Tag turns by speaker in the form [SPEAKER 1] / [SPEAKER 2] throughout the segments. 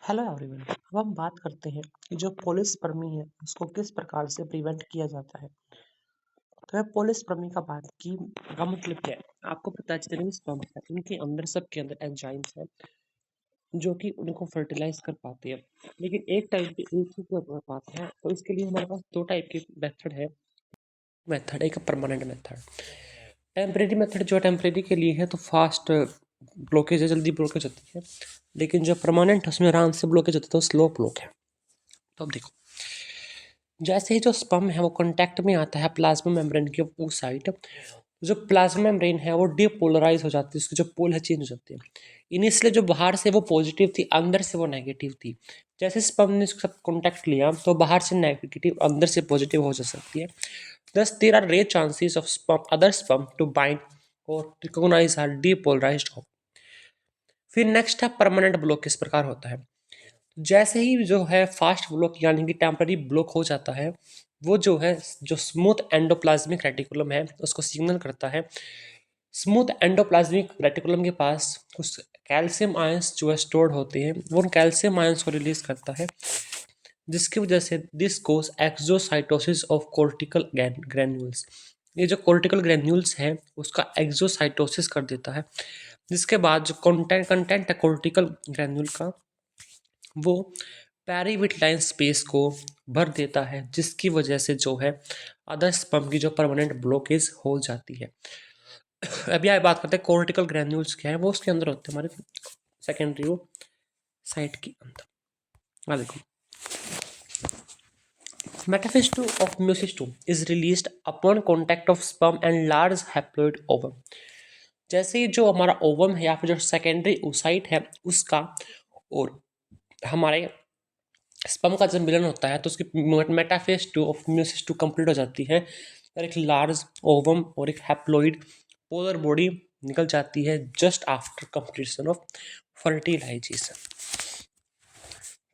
[SPEAKER 1] Hello everyone. अब हम बात करते हैं कि जो पोलिसपर्मी है उसको किस प्रकार से प्रिवेंट किया जाता है। तो पोलिसपर्मी का बात की का मतलब क्या है। आपको पता है जितने भी स्पर्म है उनके अंदर सबके अंदर एंजाइम्स है जो कि उनको फर्टिलाइज कर पाते हैं, लेकिन एक टाइम पे एक ही कर पाते हैं। तो इसके लिए हमारे पास दो टाइप के मेथड है। मेथड एक परमानेंट मेथड, टेम्परेरी मेथड। जो टेम्परेरी के लिए है तो फास्ट ब्लॉकेज है, जल्दी ब्लॉकेज होती है, लेकिन जो परमानेंट है उसमें आराम से ब्लॉकेज होता है, तो स्लो ब्लॉक है। तो अब देखो, जैसे ही जो स्पर्म है वो कांटेक्ट में आता है प्लाज्मा मेम्ब्रेन के उस साइड, जो प्लाज्मा मेम्ब्रेन है वो डिपोलराइज हो जाती है, उसकी जो पोल है चेंज हो जाती है। इनिशियली जो बाहर से वो पॉजिटिव थी, अंदर से वो नेगेटिव थी। जैसे स्पर्म ने उसके साथ कॉन्टैक्ट लिया तो बाहर से नेगेटिव, अंदर से पॉजिटिव हो जा सकती है। Thus, there are rare chances of other sperm to bind or recognize are depolarized हो। फिर नेक्स्ट है परमानेंट ब्लॉक। किस प्रकार होता है, जैसे ही जो है फास्ट ब्लॉक यानी कि टेम्पररी ब्लॉक हो जाता है, वो जो है जो स्मूथ एंडोप्लाज्मिक रेटिकुलम है उसको सिग्नल करता है। स्मूथ एंडोप्लाज्मिक रेटिकुलम के पास कुछ कैल्शियम आयंस जो है स्टोर्ड होते हैं, वो उन कैल्शियम आयंस को रिलीज करता है, जिसकी वजह से this cause exocytosis of cortical granules. ये जो कोर्टिकल ग्रैन्यूल्स है उसका एक्सोसाइटोसिस कर देता है, जिसके बाद जो कंटेंट है कोर्टिकल ग्रैन्यूल का, वो पेरिविटलाइन स्पेस को भर देता है, जिसकी वजह से जो है अदर स्पर्म की जो परमानेंट ब्लॉकेज हो जाती है। अभी आगे बात करते हैं कोर्टिकल ग्रैन्यूल्स क्या है। वो उसके अंदर होते हैं हमारे सेकेंडरी वो साइट के अंदर। देखो, metaphase 2 of meiosis II is released upon contact of sperm and large haploid ovum। जैसे ही जो हमारा ओवम है या फिर जो सेकेंडरी ओसाइट है उसका और हमारे स्पर्म का जब मिलन होता है तो उसकी metaphase 2 of meiosis II complete हो जाती है, और एक लार्ज ओवम और एक हैप्लॉइड पोलर बॉडी निकल जाती है just after completion of fertilisation.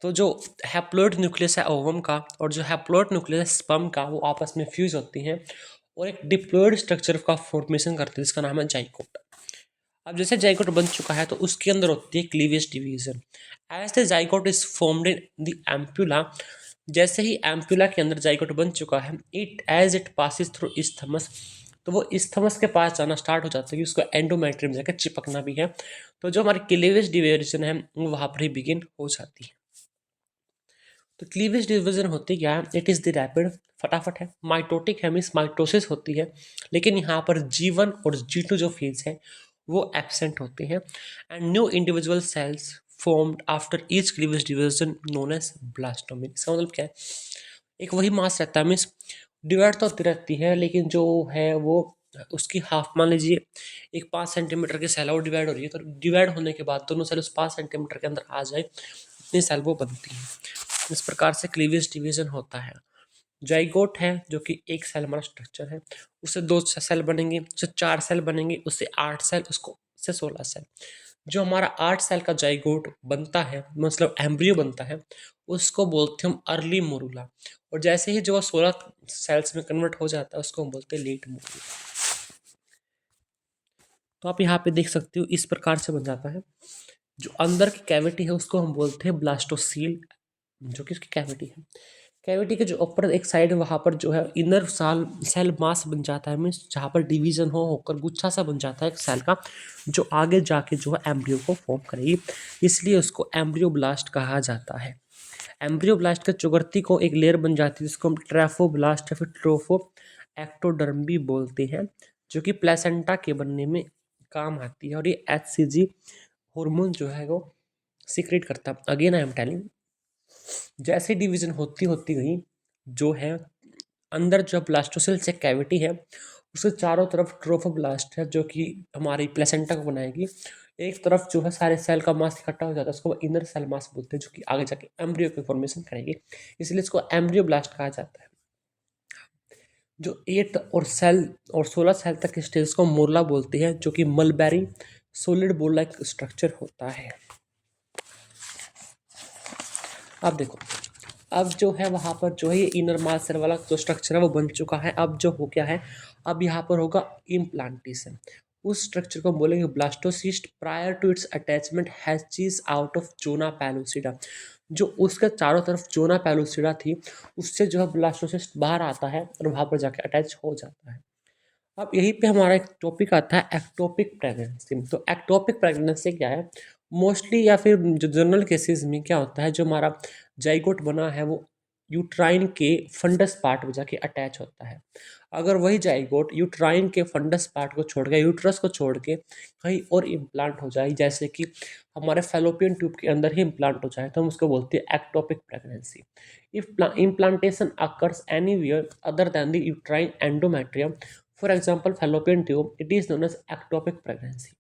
[SPEAKER 1] तो जो हैप्लॉइड न्यूक्लियस है ओवम का और जो हैप्लॉइड न्यूक्लियस स्पर्म का, वो आपस में फ्यूज होती हैं और एक डिप्लॉइड स्ट्रक्चर का फॉर्मेशन करते हैं जिसका नाम है जाइगोट। अब जैसे जाइगोट बन चुका है तो उसके अंदर होती है cleavage division. As the zygote is formed in the ampulla, जैसे ही एम्प्यूला के अंदर जाइगोट बन चुका है, इट पासिस थ्रू इस्थमस, तो वो इस्थमस के पास जाना स्टार्ट हो जाता है कि उसको एंडोमेट्रियम जाकर चिपकना भी है। तो जो हमारी क्लीवेज डिवीजन है वो वहाँ पर ही बिगिन हो जाती है। तो क्लीवेज डिवीजन होती क्या है, इट इज़ द रैपिड, फटाफट है। माइटोटिक है मीन्स माइटोसिस होती है, लेकिन यहाँ पर G1 और G2 जो फेज है वो एब्सेंट होते हैं। And new individual cells formed after each cleavage division known as blastome. इसका मतलब क्या है, एक वही मास रहता है, मीन्स डिवाइड तो होती रहती है, लेकिन जो है वो उसकी हाफ, मान लीजिए एक 5 सेंटीमीटर की सेल वो डिवाइड हो रही है, तो डिवाइड होने के बाद दोनों सेल उस 5 सेंटीमीटर के अंदर आ जाए, इतनी सेल वो बनती है। इस प्रकार से क्लीवेज डिवीजन होता है। जाइगोट है जो कि एक सेल हमारा स्ट्रक्चर है, उससे 2 सेल बनेंगे, उससे 4 सेल बनेंगे, उससे 8 सेल, उसको से 16 सेल। जो हमारा 8 सेल का जाइगोट बनता है, मतलब एम्ब्रियो बनता है, उसको बोलते हैं हम अर्ली मोरूला। और जैसे ही जो 16 सेल्स में कन्वर्ट हो जाता है उसको हम बोलते हैं लेट मोरूला। तो आप यहाँ पे देख सकते हो इस प्रकार से बन जाता है। जो अंदर की कैविटी है उसको हम बोलते हैं ब्लास्टोसील, जो कि उसकी कैविटी है। कैविटी के जो ऊपर एक साइड है वहाँ पर जो है इनर साल सेल मास बन जाता है, मीन्स जहाँ पर डिवीजन हो होकर गुच्छा सा बन जाता है एक सेल का, जो आगे जाके जो है एम्ब्रियो को फॉर्म करेगी, इसलिए उसको एम्ब्रियो ब्लास्ट कहा जाता है। एम्ब्रियो ब्लास्ट के चौगर्ती को एक लेयर बन जाती है जिसको हम ट्रैफोब्लास्ट या फिर ट्रोफो एक्टोडर्म भी बोलते हैं, जो कि प्लेसेंटा के बनने में काम आती है। और ये HCG हार्मोन जो है वो सीक्रेट करता है। अगेन आई एम टेलिंग, जैसे डिवीजन होती होती गई, जो है अंदर जो ब्लास्टोसेल से कैविटी है उसके चारों तरफ ट्रोफोब्लास्ट है जो कि हमारी प्लेसेंटा को बनाएगी। एक तरफ जो है सारे सेल का मास इकट्ठा हो जाता है, उसको इनर सेल मास बोलते हैं, जो कि आगे जाके एम्ब्रियो की फॉर्मेशन करेगी, इसलिए इसको एम्ब्रियो ब्लास्ट कहा जाता है। जो 8 और सेल और 16 सेल तक के स्टेज को मोरला बोलते हैं, जो कि मलबेरी सॉलिड बोल लाइक स्ट्रक्चर होता है। अब देखो, अब जो है वहाँ पर जो है ये इनर माल सेल वाला जो स्ट्रक्चर है वो बन चुका है। अब जो हो गया है, अब यहाँ पर होगा इम्प्लांटेशन। उस स्ट्रक्चर को हम बोलेंगे blastocyst prior to its attachment hatches out of zona pellucida. जो उसके चारों तरफ जोना पैलूसिडा थी, उससे जो है ब्लास्टोसिस्ट बाहर आता है और वहाँ पर जाके अटैच हो जाता है। अब यहीं पे हमारा एक टॉपिक आता है एक्टोपिक प्रेगनेंसी। तो एक्टोपिक प्रेगनेंसी क्या है? मोस्टली या फिर जो जनरल केसेस में क्या होता है, जो हमारा जाइगोट बना है वो यूट्राइन के फंडस पार्ट में जाके अटैच होता है। अगर वही जाइगोट यूट्राइन के फंडस पार्ट को छोड़ के, यूट्रस को छोड़ के कहीं और इम्प्लांट हो जाए, जैसे कि हमारे फैलोपियन ट्यूब के अंदर ही इम्प्लांट हो जाए, तो हम उसको बोलते हैं ectopic pregnancy. If implantation occurs anywhere other than the uterine endometrium, for example fallopian tube, it is known as ectopic pregnancy।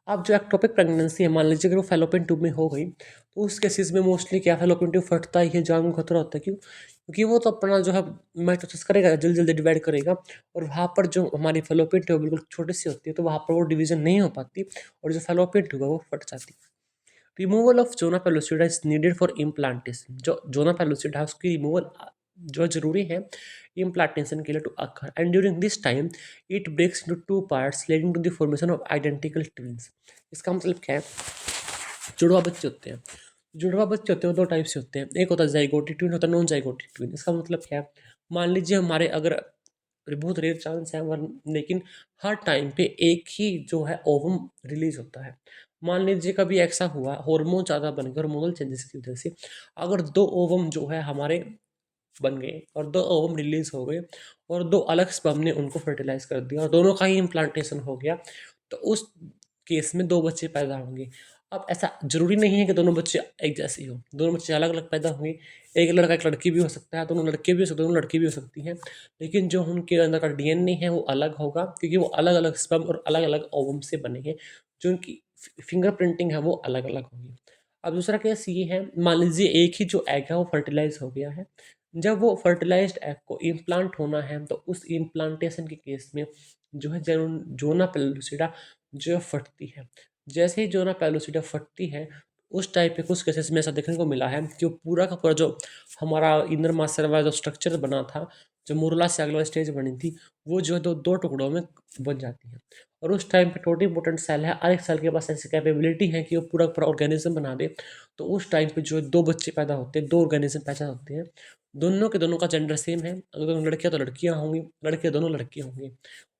[SPEAKER 1] अब जो एक्टोपिक प्रेगनेंसी है, मान लीजिए अगर वो फैलोपियन ट्यूब में हो गई, तो उस केसेस में मोस्टली क्या फैलोपियन ट्यूब फटता ही है, जान को खतरा होता है। क्यों? क्योंकि वो तो अपना जो है माइटोसिस करेगा, जल्दी जल्दी डिवाइड करेगा, और वहाँ पर जो हमारी फैलोपियन ट्यूब बिल्कुल छोटी सी होती है, तो वहाँ पर वो डिवीजन नहीं हो पाती और जो फैलोपियन ट्यूब है वो फट जाती है। Removal of zona pellucida is needed for implantation. जो जोना पेलोसिडा है उसकी रिमूवल जो जरूरी है इम्प्लांटेशन के लिए to occur, and during this time it breaks into two parts leading to the formation of identical twins. इसका मतलब क्या है? जुड़वा बच्चे होते हैं, जुड़वा बच्चे होते हैं वो दो टाइप से होते हैं, एक होता है जाइगोटी ट्विन, होता है नॉन जाइगोटी ट्विन। इसका मतलब क्या है? मान लीजिए हमारे अगर बहुत रेयर चांस है, लेकिन हर टाइम पे एक ही जो है ओवम रिलीज होता है। मान लीजिए कभी ऐसा हुआ, हार्मोन ज़्यादा बन गए, हार्मोनल चेंजेस की वजह से अगर दो ओवम जो है हमारे बन गए और दो ओवम रिलीज हो गए और दो अलग स्पर्म ने उनको फर्टिलाइज कर दिया और दोनों का ही इम्प्लांटेशन हो गया, तो उस केस में दो बच्चे पैदा होंगे। अब ऐसा जरूरी नहीं है कि दोनों बच्चे एक जैसे ही हो, दोनों बच्चे अलग अलग पैदा होंगे। एक लड़का एक लड़की भी हो सकता है, दोनों लड़के भी हो सकते हैं, दोनों लड़की भी हो सकती हैं, लेकिन जो उनके अंदर का डीएनए है वो अलग होगा, क्योंकि वो अलग अलग स्पर्म और अलग अलग ओवम से बने हैं। जो उनकी फिंगर प्रिंटिंग है वो अलग अलग होगी। अब दूसरा केस ये है, मान लीजिए एक ही जो एग है वो फर्टिलाइज हो गया है। जब वो फर्टिलाइज्ड एग को इम्प्लांट होना है, तो उस इम्प्लांटेशन के केस में जो है जोना पेलुसिडा जो है फटती है। जैसे ही जोना पेलुसिडा फटती है, उस टाइप पे कुछ केसेस में ऐसा देखने को मिला है कि वो पूरा का पूरा जो हमारा इनर मास्टर वाला जो स्ट्रक्चर बना था, जो मुरला से अगला स्टेज बनी थी, वो जो है दो दो टुकड़ों में बन जाती है। और उस टाइम पे टोटी पोटेंट सेल है, हर एक सेल के पास ऐसी कैपेबिलिटी है कि वो पूरा पूरा ऑर्गेनिज्म बना दे। तो उस टाइम पे जो है दो बच्चे पैदा होते हैं, दो ऑर्गेनिज्म पैदा होते हैं। दोनों के दोनों का जेंडर सेम है, अगर दोनों लड़कियां तो लड़कियां होंगी, लड़के दोनों लड़के होंगे।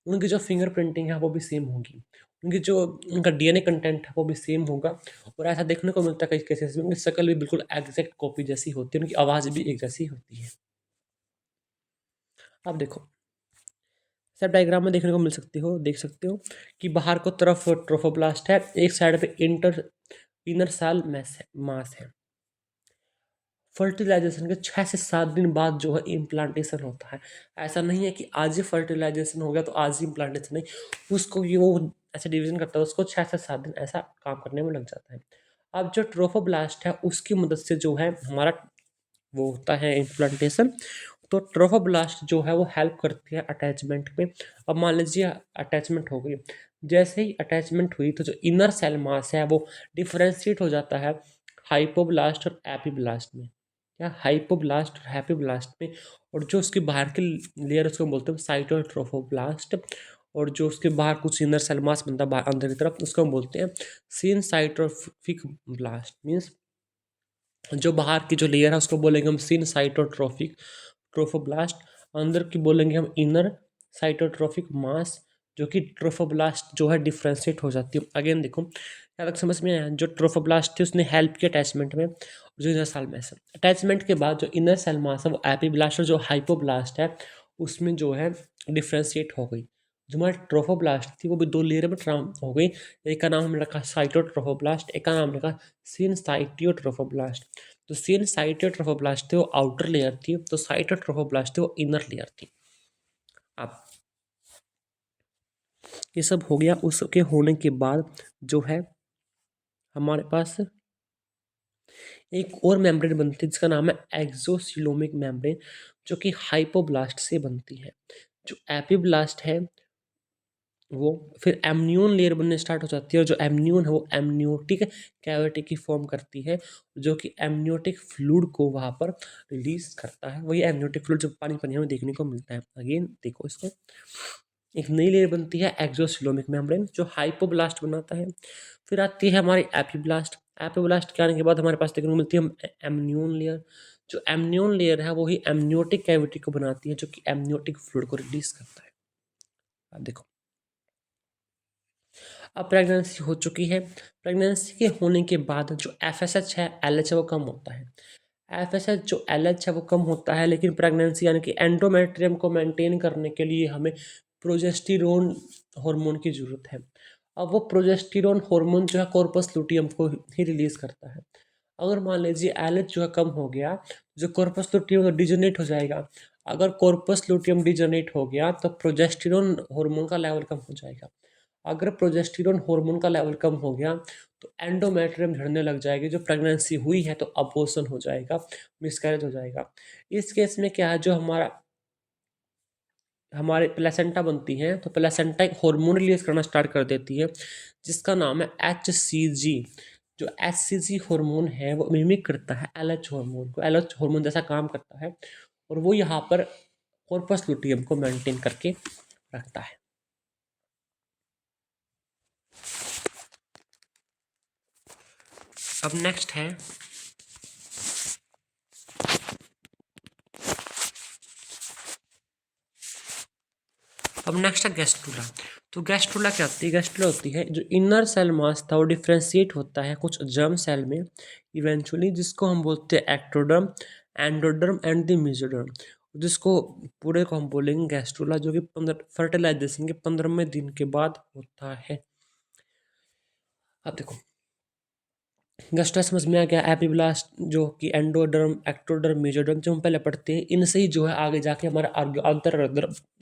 [SPEAKER 1] उनकी जो फिंगर प्रिंटिंग है वो भी सेम होगी, उनकी जो उनका डीएनए कंटेंट है वो भी सेम होगा। और ऐसा देखने को मिलता है कई केसेस में उनकी शक्ल भी बिल्कुल एग्जैक्ट कॉपी जैसी होती है, उनकी आवाज़ भी एक जैसी होती है। अब देखो सब डायग्राम में देखने को मिल सकती हो, देख सकते हो कि बाहर को तरफ ट्रोफोब्लास्ट है, एक साइड पे इनर सेल मास है। फर्टिलाइजेशन के 6 से 7 दिन बाद जो है इम्प्लांटेशन होता है। ऐसा नहीं है कि आज ही फर्टिलाइजेशन हो गया तो आज ही इम्प्लांटेशन, नहीं, उसको ये वो ऐसे डिवीजन करता है, उसको 6 से 7 दिन ऐसा काम करने में लग जाता है। अब जो ट्रोफोब्लास्ट है उसकी मदद से जो है हमारा वो होता है इम्प्लांटेशन। तो ट्रोफोब्लास्ट जो है वो हेल्प करती है अटैचमेंट में। अब मान लीजिए अटैचमेंट हो गई, जैसे ही अटैचमेंट हुई तो जो इनर सेल मास है वो डिफरेंशिएट हो जाता है हाइपोब्लास्ट और एपिब्लास्ट में। क्या? हाइपोब्लास्ट और हैप्पीब्लास्ट में। और जो उसके बाहर की लेयर उसको बोलते हैं साइटोट्रोफोब्लास्ट, और जो उसके बाहर कुछ इनर सेल मास बनता है अंदर की तरफ उसको हम बोलते हैं सिनसाइटोफिक ब्लास्ट। मीन्स जो बाहर की जो लेयर है उसको बोलेंगे हम सिनसाइटोट्रोफिक ट्रोफोब्लास्ट, अंदर की बोलेंगे हम इनर साइटोट्रोफिक मास, जो कि ट्रोफोब्लास्ट जो है डिफ्रेंशिएट हो जाती है। अगेन देखो क्या तक समझ में आया? जो ट्रोफोब्लास्ट थी उसने हेल्प किया अटैचमेंट में, जो इनर सेल मास है। अटैचमेंट के बाद जो इनर सेल मास है वो एपीब्लास्ट और जो हाइपोब्लास्ट है उसमें जो है डिफ्रेंशिएट हो गई। जो हमारी ट्रोफोब्लास्ट थी वो भी दो लेयर में ट्रांस हो गई, एक का नाम हमने रखा साइटोट्रोफोब्लास्ट, एक का नाम रखा सिनसाइटियोट्रोफोब्लास्ट। तो सिनसाइटियोट्रोफोब्लास्ट थे वो आउटर लेयर थी, तो साइटोट्रोफोब्लास्ट थे वो इनर लेयर थी। अब ये सब हो गया, उसके होने के बाद जो है हमारे पास एक और मेम्ब्रेन बनती है जिसका नाम है एक्सोसिलोमिक मेम्ब्रेन, जो कि हाइपोब्लास्ट से बनती है। जो एपिब्लास्ट है वो फिर एमनियोन लेयर बनने स्टार्ट हो जाती है, और जो एमनियोन है वो एमनियोटिक कैविटी की फॉर्म करती है, जो कि एमनियोटिक फ्लूइड को वहाँ पर रिलीज करता है। वही एमनियोटिक फ्लूइड जो पानी पानी में देखने को मिलता है। अगेन देखो इसको, एक नई लेयर बनती है एक्सोसिलोमिक मेम्ब्रेन जो हाइपोब्लास्ट बनाता है। फिर आती है हमारी एपिब्लास्ट। एपिब्लास्ट के आने के बाद हमारे पास देखने को मिलती है एमनियोन लेयर। जो एमनियोन लेयर है वो ही एमनियोटिक कैविटी को बनाती है जो कि एमनियोटिक फ्लूइड को रिलीज करता है। अब देखो, अब प्रेगनेंसी हो चुकी है। प्रेगनेंसी के होने के बाद जो एफएसएच है, एलएच है, वो कम होता है। एफएसएच जो एलएच है वो कम होता है, लेकिन प्रेगनेंसी यानी कि एंडोमेट्रियम को मेंटेन करने के लिए हमें प्रोजेस्टेरोन हार्मोन की ज़रूरत है। अब वो प्रोजेस्टेरोन हार्मोन जो है कॉर्पस लुटियम को ही रिलीज करता है। अगर मान लीजिए एलएच जो है कम हो गया, जो कॉर्पस लुटियम डिजनरेट हो जाएगा। अगर कॉर्पस लुटियम डिजनरेट हो गया तो प्रोजेस्टेरोन हार्मोन का लेवल कम हो जाएगा। अगर प्रोजेस्टेरोन हार्मोन का लेवल कम हो गया तो एंडोमेट्रियम झड़ने लग जाएगी। जो प्रेगनेंसी हुई है तो अबॉर्शन हो जाएगा, मिसकैरेज हो जाएगा। इस केस में क्या है, जो हमारे प्लेसेंटा बनती है तो प्लेसेंटा एक हार्मोन रिलीज करना स्टार्ट कर देती है जिसका नाम है HCG। जो HCG हार्मोन है वो मिमिक करता है LH हार्मोन को, LH हार्मोन जैसा काम करता है और वो यहाँ पर कॉर्पस लुटियम को मेंटेन करके रखता है। अब नेक्स्ट है गैस्ट्रुला। तो गैस्ट्रुला क्या होती है? गैस्ट्रुला होती है जो इनर सेल मास था वो डिफ्रेंशिएट होता है कुछ जर्म सेल में इवेंचुअली, जिसको हम बोलते हैं ectoderm, endoderm and the mesoderm. जिसको पूरे को हम बोलेंगे गैस्ट्रुला, जो कि फर्टिलाइजेशन के 15वें दिन के बाद होता है। अब देखो, गस्टा समझ में आ गया। एपिब्लास्ट जो कि एंडोडर्म, एक्टोडर्म, मेसोडर्म जो हम पहले पढ़ते हैं, इनसे ही जो है आगे जाके हमारा अंतर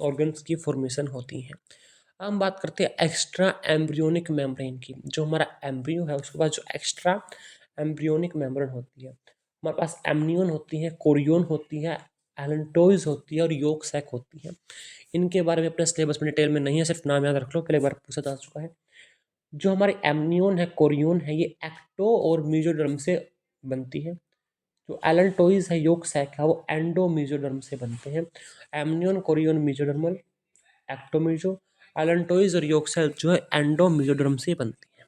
[SPEAKER 1] ऑर्गन्स की फॉर्मेशन होती है। अब हम बात करते हैं एक्स्ट्रा एम्ब्रियोनिक मेम्ब्रेन की। जो हमारा एम्ब्रियो है उसके पास जो एक्स्ट्रा एम्ब्रियोनिक मेम्ब्रेन होती है, हमारे पास एमनियोन होती है, कोरियोन होती है, एलेंटोइज होती है और योक सैक होती है। इनके बारे में अपने सिलेबस में डिटेल में नहीं है, सिर्फ नाम याद रख लो, पहले बार पूछा जा चुका है। जो हमारे एमनियोन है, कोरियोन है, ये एक्टो और मीजोडर्म से बनती है। जो एलेंटोइज है, योक सैक है, वो एंडो मीजोडर्म से बनते हैं। एमनियोन, कोरियोन, मीजोडर्मल, एक्टोमीजो, एलेंटोइज और योक सैक जो है एंडो मीजोडर्म से बनती है।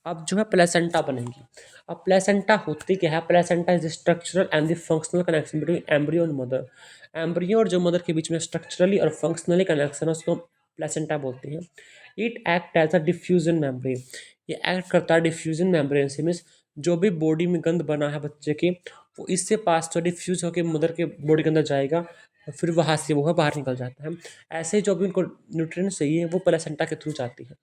[SPEAKER 1] अब जो है प्लेसेंटा बनेगी। अब प्लेसेंटा होती क्या है? Placenta is structural and the functional connection between embryo and mother. Embryo और जो मदर के बीच में स्ट्रक्चरली और फंक्शनली कनेक्शन है उसको प्लेसेंटा बोलते हैं। It act as a diffusion membrane. ये एक्ट करता है डिफ्यूजन मेम्ब्रेन से, मीन्स जो भी बॉडी में गंद बना है बच्चे के, वो इससे पास तो डिफ्यूज होकर मदर के बॉडी के अंदर जाएगा और फिर वहाँ से वो है बाहर निकल जाता है। ऐसे ही जो भी उनको न्यूट्रिएंट्स चाहिए वो प्लेसेंटा के थ्रू जाती है।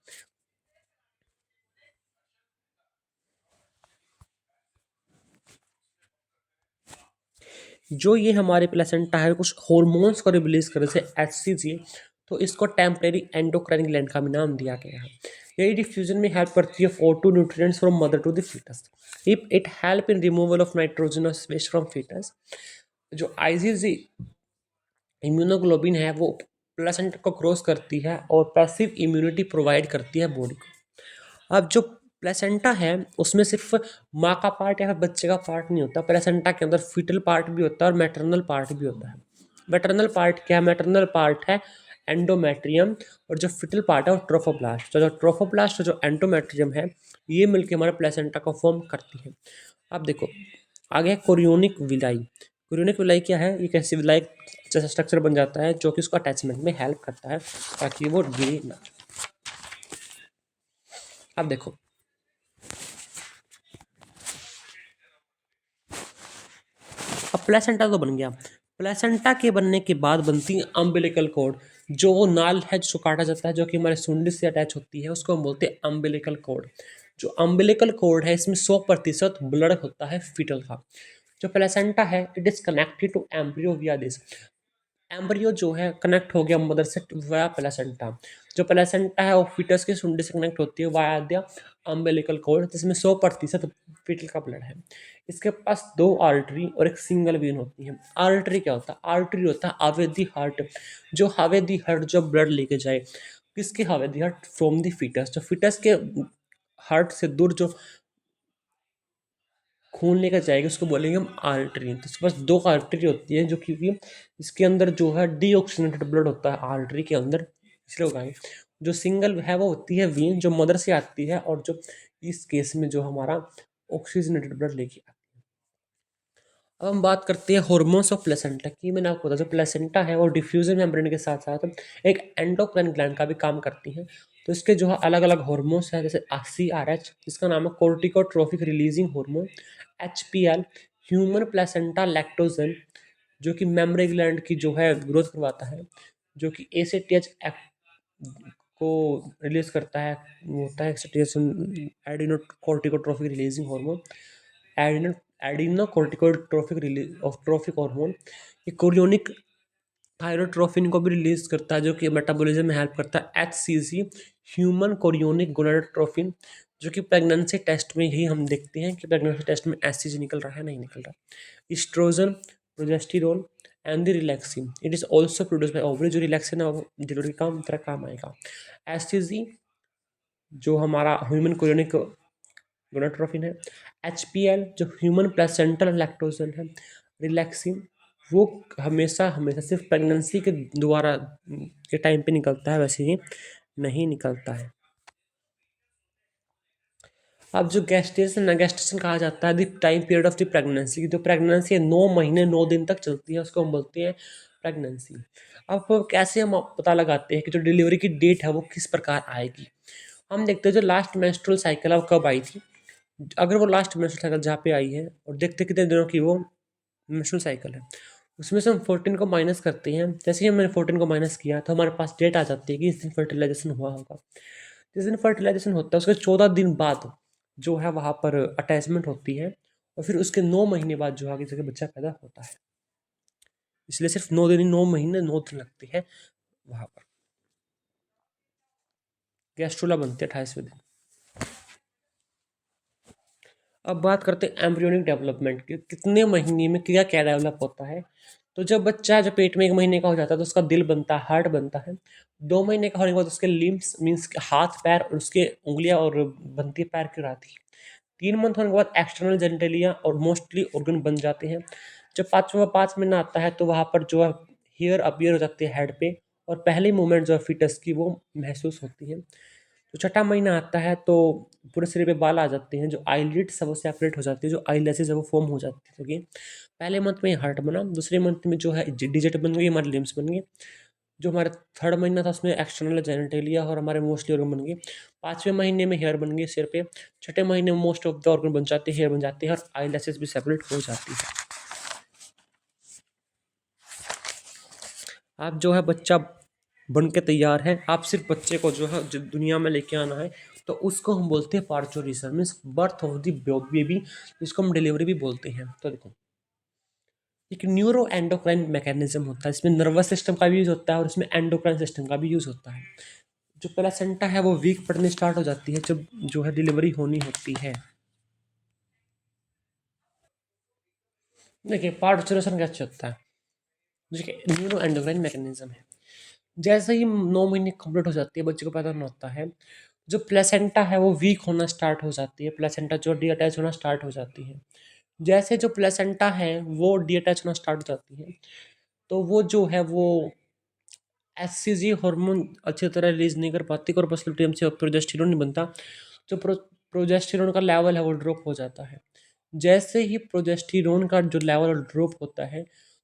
[SPEAKER 1] जो ये हमारे प्लेसेंटा है कुछ हॉर्मोन्स को रिलीज करे से HCG, तो इसको टेम्परेरी एंडोक्राइन ग्लैंड का भी नाम दिया गया है। यही डिफ्यूजन में हेल्प करती है for two nutrients from mother to the foetus. If it help in removal of nitrogenous waste from foetus. जो IgG इम्यूनोग्लोबिन है वो प्लेसेंटा को क्रॉस करती है और पैसिव इम्यूनिटी प्रोवाइड करती है बॉडी को। अब जो प्लेसेंटा है उसमें सिर्फ माँ का पार्ट या फिर बच्चे का पार्ट नहीं होता, प्लेसेंटा के अंदर फीटल पार्ट भी होता है और मैटरनल पार्ट भी होता है। मैटरनल पार्ट क्या है? मैटरनल पार्ट है एंडोमेट्रियम और जो फीटल पार्ट है वो ट्रोफोब्लास्ट। तो जो ट्रोफोब्लास्ट और जो एंडोमेट्रियम है ये मिलकर हमारे प्लेसेंटा को फॉर्म करती है। अब देखो आगे है कोरियोनिक विलाई। कोरियोनिक विलाई क्या है? एक ऐसी विलाई जैसा स्ट्रक्चर बन जाता है जो कि उसको अटैचमेंट में हेल्प करता है ताकि वो गिरे ना। अब देखो, अब प्लेसेंटा तो बन गया। प्लेसेंटा के बनने के बाद बनती है अम्बिलिकल कॉर्ड। जो वो नाल है जो काटा जाता है जो कि हमारे सुंडी से अटैच होती है उसको हम बोलते हैं अम्बिलिकल कॉर्ड। जो अम्बिलिकल कॉर्ड है इसमें 100% ब्लड होता है फीटल का। जो प्लेसेंटा है it is connected to embryo via this. Embryo जो है कनेक्ट हो गया मदर से वाया प्लेसेंटा। जो प्लेसेंटा है वो फीटस के सुंडी से कनेक्ट होती है वाया दिया अम्बिलिकल कॉर्ड, जिसमें 100% फीटल का ब्लड है। इसके पास दो आर्टरी और एक सिंगल वेन होती है। आर्टरी क्या होता है? आर्टरी होता है हावेदी हार्ट। जो हावेदी हार्ट जो ब्लड लेके जाए, किसके हावेदी हार्ट? From the foetus. जो फीटस के हार्ट से दूर जो खून लेकर जाएगी उसको बोलेंगे हम आर्टरी। तो इसके पास दो आर्टरी होती है जो कि इसके अंदर जो है डीऑक्सीनेटेड ब्लड होता है आर्टरी के अंदर। इसलिए उगाएंगे। जो सिंगल है वो होती है वीन, जो मदर से आती है, और जो इस केस में जो हमारा ऑक्सीजनेटेड ब्लड लेके आती है। अब हम बात करते हैं हार्मोन्स ऑफ प्लेसेंटा की। मैंने आपको बताया जो प्लेसेंटा है वो डिफ्यूजन मेम्ब्रेन के साथ साथ एक एंडोक्राइन ग्लैंड का भी काम करती है। तो इसके जो है अलग अलग हार्मोन्स हैं, जैसे CRH जिसका नाम है corticotrophic releasing hormone, HPL human placenta lactogen जो कि मेम्ब्रेन ग्लैंड की जो है ग्रोथ करवाता है, जो कि ACTH को रिलीज करता है, वो होता है excitation adeno corticotrophic releasing hormone, adeno adenocorticotrophic release of trophic hormone. ये कोरियोनिक थायरोट्रोफिन को भी रिलीज करता है जो कि मेटाबॉलिज्म में हेल्प करता है। HCG ह्यूमन कोरियोनिक गोनाडोट्रोफिन, जो कि प्रेगनेंसी टेस्ट में यही हम देखते हैं कि प्रेगनेंसी टेस्ट में HCG निकल रहा है नहीं निकल रहा। Oestrogen, progesterone and the relaxin, it is also produce by ovary. जो रिलैक्सिन है वो डिलीवरी काम तरह काम आएगा। HCG जो हमारा ह्यूमन कोरियोनिक गोनाडोट्रोफिन है, HPL जो ह्यूमन प्लेसेंटल लैक्टोजन है, रिलैक्सिन वो हमेशा हमेशा सिर्फ प्रेगनेंसी के द्वारा के टाइम पे निकलता है, वैसे ही नहीं निकलता है। अब जो गैस्टेशन है, गैस्टेशन कहा जाता है the time period of the pregnancy की। जो प्रेगनेंसी है 9 महीने 9 दिन तक चलती है, उसको हम बोलते हैं प्रेगनेंसी। अब कैसे हम पता लगाते हैं कि जो डिलीवरी की डेट है वो किस प्रकार आएगी। हम देखते हैं जो लास्ट मेंस्ट्रुअल साइकिल है वो कब आई थी। अगर वो लास्ट मेंस्ट्रुअल साइकिल जहाँ पे आई है, और देखते कितने दिनों की वो मेंस्ट्रुअल साइकिल है, उसमें से हम 14 को माइनस करते हैं। जैसे ही हमने 14 को माइनस किया तो हमारे पास डेट आ जाती है कि इस दिन फर्टिलाइजेशन हुआ होगा। जिस दिन फर्टिलाइजेशन होता है उसके 14 दिन बाद जो है वहाँ पर अटैचमेंट होती है, और फिर उसके 9 महीने बाद जो आगे जाके बच्चा पैदा होता है। इसलिए सिर्फ 9 दिन, 9 महीने 9 दिन लगते हैं वहाँ पर। गैस्ट्रोला बनते हैं 28वें दिन। अब बात करते हैं एम्ब्रियोनिक डेवलपमेंट की, कितने महीने में क्या क्या डेवलप होता है। तो जब बच्चा जो पेट में 1 महीने का हो जाता है तो उसका दिल बनता है, हार्ट बनता है। 2 महीने का होने के बाद उसके लिम्स मीन्स हाथ पैर और उसके उंगलियां और बनती है पैर की राती। 3 मंथ होने के बाद एक्सटर्नल जेनिटलिया और मोस्टली ऑर्गन बन जाते हैं। जब 5 महीना आता है तो वहाँ पर जो है हेयर अपीयर हो जाती है हेड पे, और पहली मूवमेंट जो है फिटस की वो महसूस होती है। तो छठा महीना आता है तो पूरे शरीर पे बाल आ जाते हैं, जो आईलिड्स है वो सेपरेट हो जाती है, जो आईलैशेस है वो फॉर्म हो जाती है। क्योंकि पहले मंथ में हार्ट बना, दूसरे मंथ में जो है डिजिट बन गई, हमारे लिम्स बन गए। जो हमारा थर्ड महीना था उसमें एक्सटर्नल जेनिटेलिया और हमारे मोस्टली ऑर्गन बन गए। 5वें महीने में हेयर बन गई सिर पे। छठे महीने में मोस्ट ऑफ द ऑर्गन बन जाते हैं, हेयर बन जाते हैं, और आईलैशेस भी सेपरेट हो जाती है। आप जो है बच्चा बन के तैयार है, आप सिर्फ बच्चे को जो है दुनिया में लेके आना है, तो उसको हम बोलते हैं parturition, means birth of the baby, जिसको हम डिलीवरी भी बोलते हैं। तो देखो एक न्यूरो एंडोक्राइन मैकेनिज्म होता है, इसमें नर्वस सिस्टम का भी यूज होता है और इसमें एंडोक्राइन सिस्टम का भी यूज होता है। जो प्लेसेंटा है वो वीक पड़ने स्टार्ट हो जाती है जब जो है डिलीवरी होनी होती है। देखिए पार्चुरेशन कैसे होता है, देखिए न्यूरो एंडोक्राइन मैकेनिज्म है। जैसे ही 9 महीने कंप्लीट हो जाती है, बच्चे को पैदा होना होता है, जो प्लेसेंटा है वो वीक होना स्टार्ट हो जाती है, प्लेसेंटा जो डीअटैच होना स्टार्ट हो जाती है। जैसे जो प्लेसेंटा है वो डीअटैच होना स्टार्ट हो जाती है, तो वो जो है वो HCG हार्मोन अच्छी तरह रिलीज नहीं कर पाती, कॉर्पस्कुलर टीएम से प्रोजेस्टेरोन नहीं बनता। जो प्रोजेस्टेरोन का लेवल है वो ड्रॉप हो जाता है। जैसे ही प्रोजेस्टेरोन का जो लेवल ड्रॉप होता है,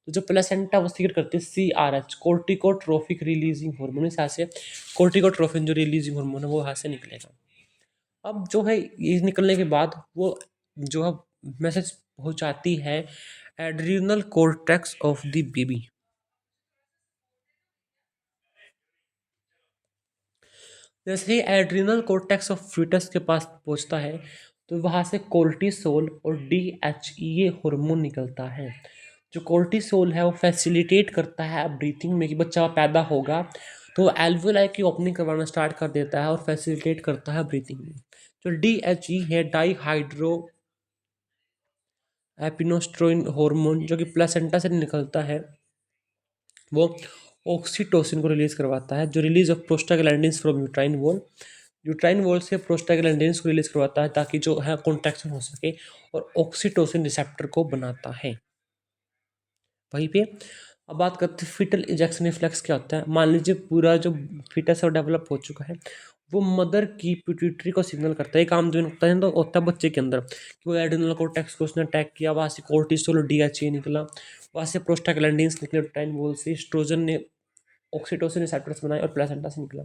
[SPEAKER 1] तो जो प्लेसेंटा वो सीक्रेट करती है CRH कोर्टिकोट्रोफिक रिलीजिंग हार्मोन, इस यहाँ से कोर्टिकोट्रोफिन जो रिलीजिंग हार्मोन है वो यहाँ से निकलेगा। अब जो है ये निकलने के बाद वो जो है मैसेज पहुँचाती है adrenal cortex of the baby. जैसे ही एड्रिनल कोर्टेक्स ऑफ फीटस के पास पहुंचता है, तो वहाँ से कोर्टिसोल और DHEA हार्मोन निकलता है। जो कोर्टिसोल है वो फैसिलिटेट करता है ब्रीथिंग में, कि बच्चा पैदा होगा तो एल्वुलाई की ओपनिंग करवाना स्टार्ट कर देता है और फैसिलिटेट करता है ब्रीथिंग में। जो DHE है डाईहाइड्रो एपिनोस्ट्रोइन हार्मोन, जो कि प्लेसेंटा से निकलता है, वो ऑक्सीटोसिन को रिलीज करवाता है, जो release of prostaglandins from uterine wall, uterine wall से प्रोस्टाग्लैंडिन्स को रिलीज करवाता है ताकि जो है कॉन्ट्रैक्शन हो सके, और ऑक्सीटोसिन रिसेप्टर को बनाता है। वहीं पे अब बात करते हैं फीटल इजेक्शन रिफ्लेक्स क्या होता है। मान लीजिए पूरा जो फीटस है डेवलप हो चुका है, वो मदर की पिट्यूटरी को सिग्नल करता है। ये काम जो होता है तो होता है बच्चे के अंदर कि वो एड्रिनल कोर्टेक्स को उसने अटैक किया, वहाँ से कोर्टिसोल डीएचए निकला, वहाँ से प्रोस्टाग्लैंडिन्स निकले, टाइन बोल से एस्ट्रोजन ने ऑक्सीटोसिन रिसेप्टर्स बनाए और प्लेसेंटा से निकला।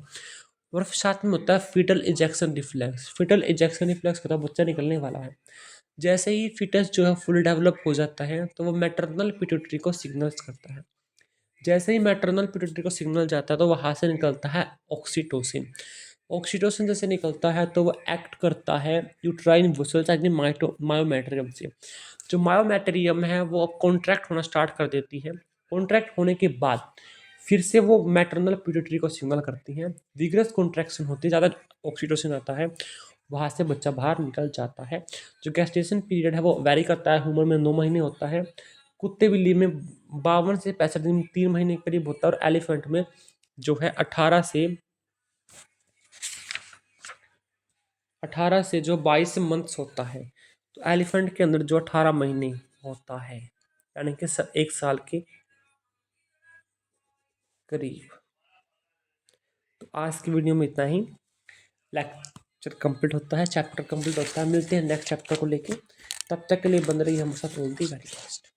[SPEAKER 1] और साथ में होता है foetal ejection reflex. Foetal ejection reflex होता है बच्चा निकलने वाला है, जैसे ही फीटस जो है फुल डेवलप हो जाता है तो वो मैटरनल पिट्यूटरी को सिग्नल्स करता है। जैसे ही मैटरनल पिट्यूटरी को सिग्नल जाता है तो वहाँ से निकलता है ऑक्सीटोसिन। ऑक्सीटोसिन जैसे निकलता है तो वो एक्ट करता है यूट्राइन वसल्स यानी मायोमेट्रियम से। जो मायोमेट्रियम है वो अब कॉन्ट्रैक्ट होना स्टार्ट कर देती है। कॉन्ट्रैक्ट होने के बाद फिर से वो मैटरनल पिट्यूटरी को सिग्नल करती है, विग्रस कॉन्ट्रैक्शन होती है, ज़्यादा ऑक्सीटोसिन आता है, वहाँ से बच्चा बाहर निकल जाता है। जो गेस्टेशन पीरियड है वो वेरी करता है, ह्यूमन में 9 महीने होता है, कुत्ते बिल्ली में 52 से 65 दिन, 3 महीने के करीब होता है, और एलिफेंट में जो है 18 से जो 22 मंथ्स होता है। तो एलिफेंट के अंदर जो 18 महीने होता है यानी कि 1 साल के करीब। तो आज की वीडियो में इतना ही। लेक्चर कंप्लीट होता है, चैप्टर कंप्लीट होता है। मिलते हैं नेक्स्ट चैप्टर को लेके, तब तक के लिए बन रही है हमारे साथ ओनली वेरी बेस्ट।